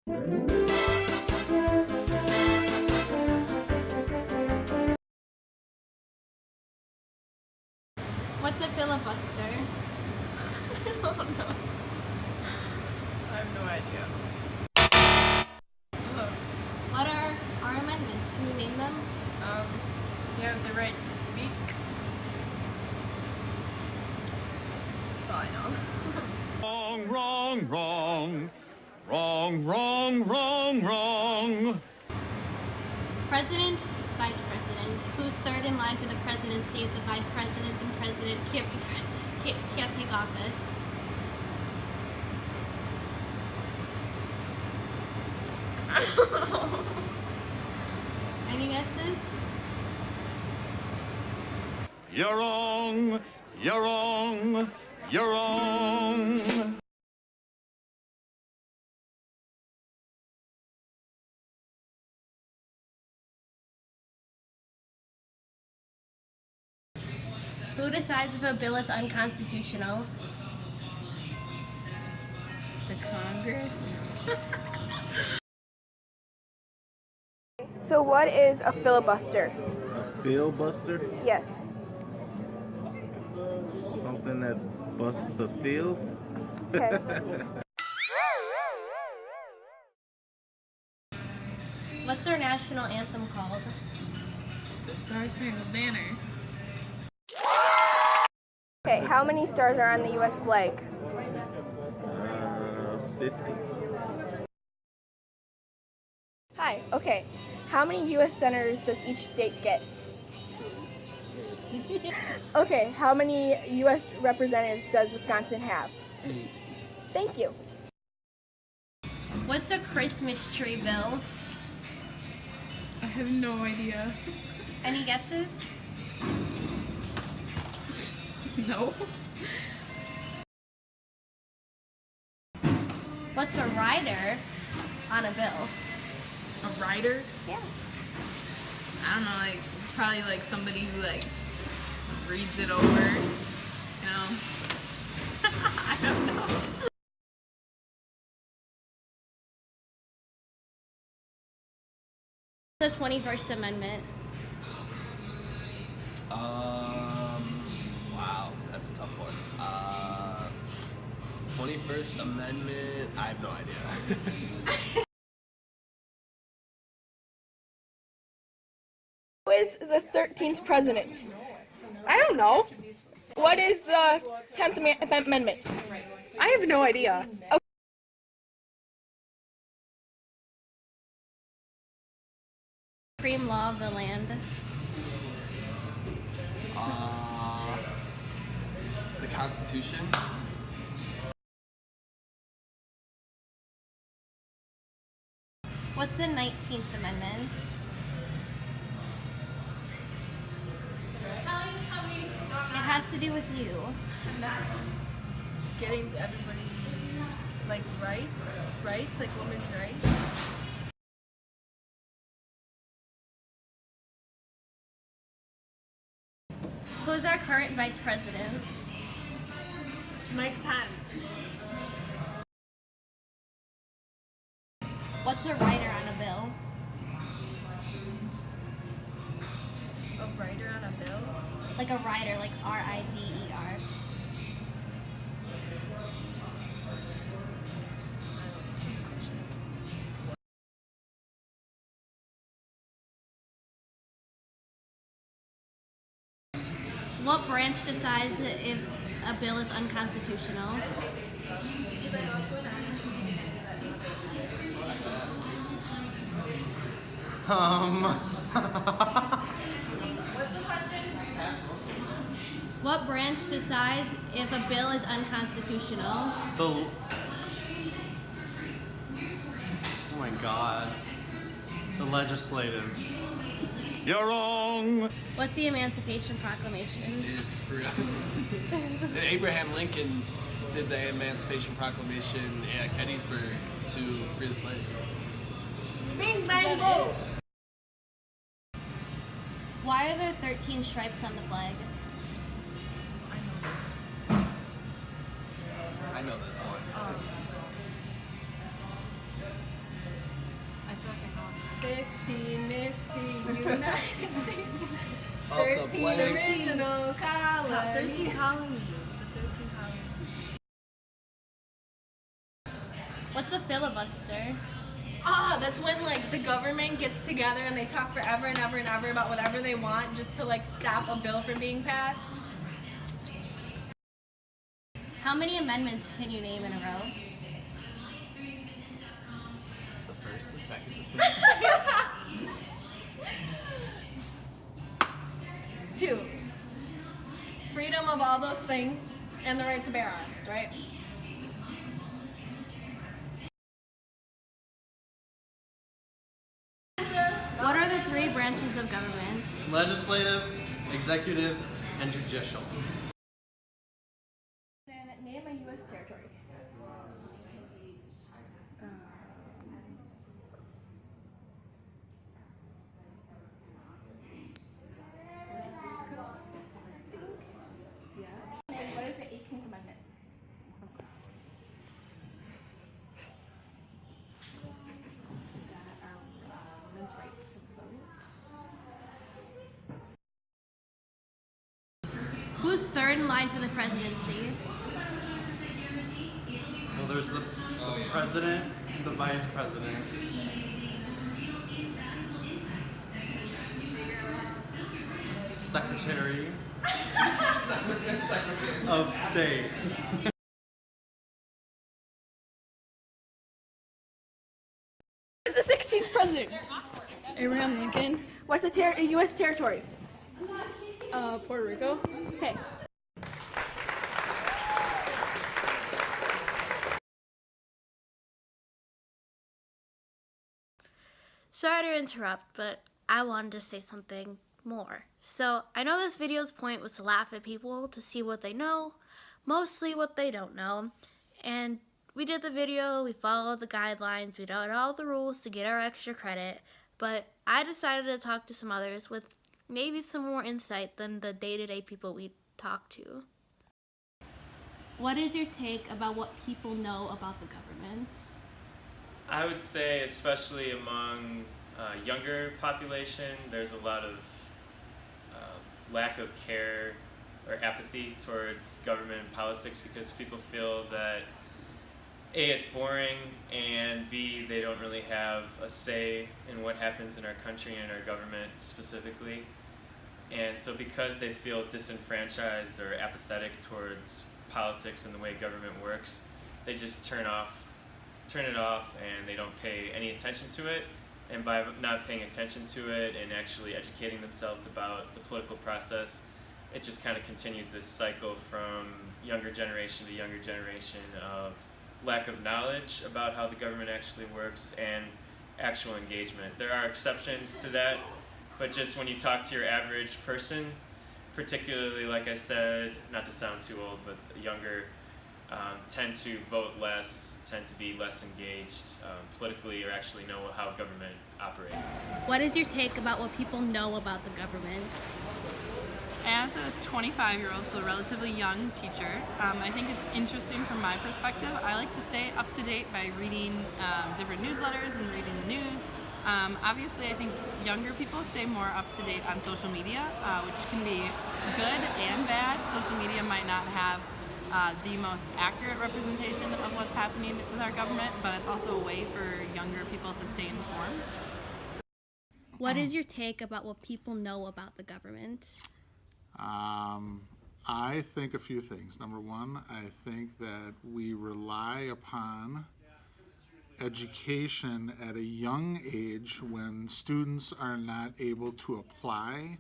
What's a filibuster? I don't know. I have no idea. What are our amendments? Can you name them? You have the right to speak. That's all I know. Wrong, wrong, wrong. Wrong, wrong, wrong, wrong. President, Vice President. Who's third in line for the presidency if the Vice President and President can't take office? Any guesses? You're wrong. You're wrong. You're wrong. Who decides if a bill is unconstitutional? The Congress. So what is a filibuster? A filibuster? Yes. Something that busts the field? Okay. What's our national anthem called? The Star Spangled Banner. Okay, how many stars are on the US flag? 50. Hi, okay. How many US senators does each state get? Okay, how many US representatives does Wisconsin have? Thank you. What's a Christmas tree bill? I have no idea. Any guesses? No. What's a rider on a bill? A writer? Yeah. I don't know, like probably like somebody who like reads it over, you know? I don't know. The 21st Amendment. Wow, that's a tough one. 21st Amendment, I have no idea. Who is the 13th president? I don't know. What is the 10th Amendment? I have no idea. Supreme law of the land. The Constitution. What's the 19th Amendment? It has to do with you. Getting everybody like rights, like women's rights. Who's our current vice president? Mike Pence. What's a rider on a bill? A writer on a bill. Like a rider, like R-I-D-E-R. What branch decides if a bill is unconstitutional? What branch decides if a bill is unconstitutional? Oh my god. The legislative. You're wrong. What's the Emancipation Proclamation? Abraham Lincoln did the Emancipation Proclamation at Gettysburg to free the slaves. Bing, bang, boom! Why are there 13 stripes on the flag? I know this one. Original colonies. 13 colonies. The 13 colonies. What's a filibuster? That's when like the government gets together and they talk forever and ever and ever about whatever they want just to like stop a bill from being passed. How many amendments can you name in a row? The first, the second, the third. 2. Freedom of all those things and the right to bear arms, right? What are the 3 branches of government? Legislative, executive, and judicial. Then name a U.S. territory. What is the 18th Amendment? Who's third in line for the presidency? Well, there's the president, the vice president. Secretary of State. Who's the 16th president? Abraham Lincoln. What's a U.S. territory? Puerto Rico. Okay. Sorry to interrupt, but I wanted to say something more. So, I know this video's point was to laugh at people, to see what they know, mostly what they don't know. And we did the video, we followed the guidelines, we did all the rules to get our extra credit, but I decided to talk to some others with maybe some more insight than the day-to-day people we talk to. What is your take about what people know about the government? I would say, especially among younger population, there's a lot of lack of care or apathy towards government and politics because people feel that A, it's boring, and B, they don't really have a say in what happens in our country and our government specifically. And so because they feel disenfranchised or apathetic towards politics and the way government works, they just turn it off and they don't pay any attention to it. And by not paying attention to it and actually educating themselves about the political process, it just kind of continues this cycle from younger generation to younger generation of lack of knowledge about how the government actually works and actual engagement. There are exceptions to that, but just when you talk to your average person, particularly, like I said, not to sound too old, but younger, tend to vote less, tend to be less engaged politically or actually know how government operates. What is your take about what people know about the government? As a 25-year-old, so a relatively young teacher, I think it's interesting from my perspective. I like to stay up to date by reading different newsletters and reading the news. Obviously, I think younger people stay more up to date on social media, which can be good and bad. Social media might not have the most accurate representation of what's happening with our government, but it's also a way for younger people to stay informed. What is your take about what people know about the government? I think a few things. Number one, I think that we rely upon education at a young age when students are not able to apply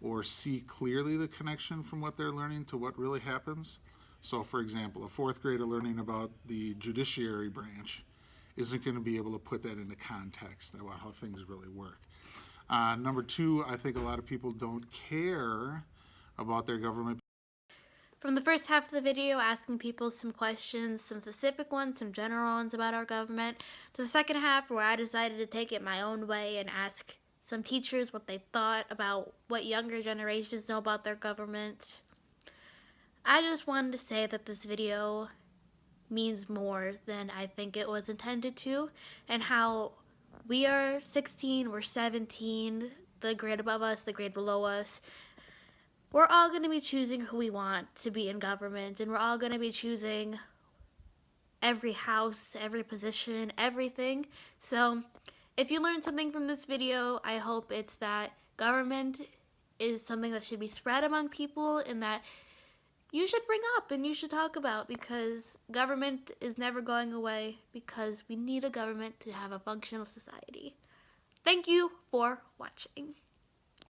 or see clearly the connection from what they're learning to what really happens. So, for example, a fourth grader learning about the judiciary branch isn't going to be able to put that into context about how things really work. Number two, I think a lot of people don't care about their government. From the first half of the video, asking people some questions, some specific ones, some general ones about our government, to the second half where I decided to take it my own way and ask some teachers what they thought about what younger generations know about their government. I just wanted to say that this video means more than I think it was intended to, and how we are 16, we're 17, the grade above us, the grade below us. we're all going to be choosing who we want to be in government, and we're all going to be choosing every house, every position, everything. So if you learned something from this video, I hope it's that government is something that should be spread among people and that you should bring up and you should talk about, because government is never going away, because we need a government to have a functional society. Thank you for watching.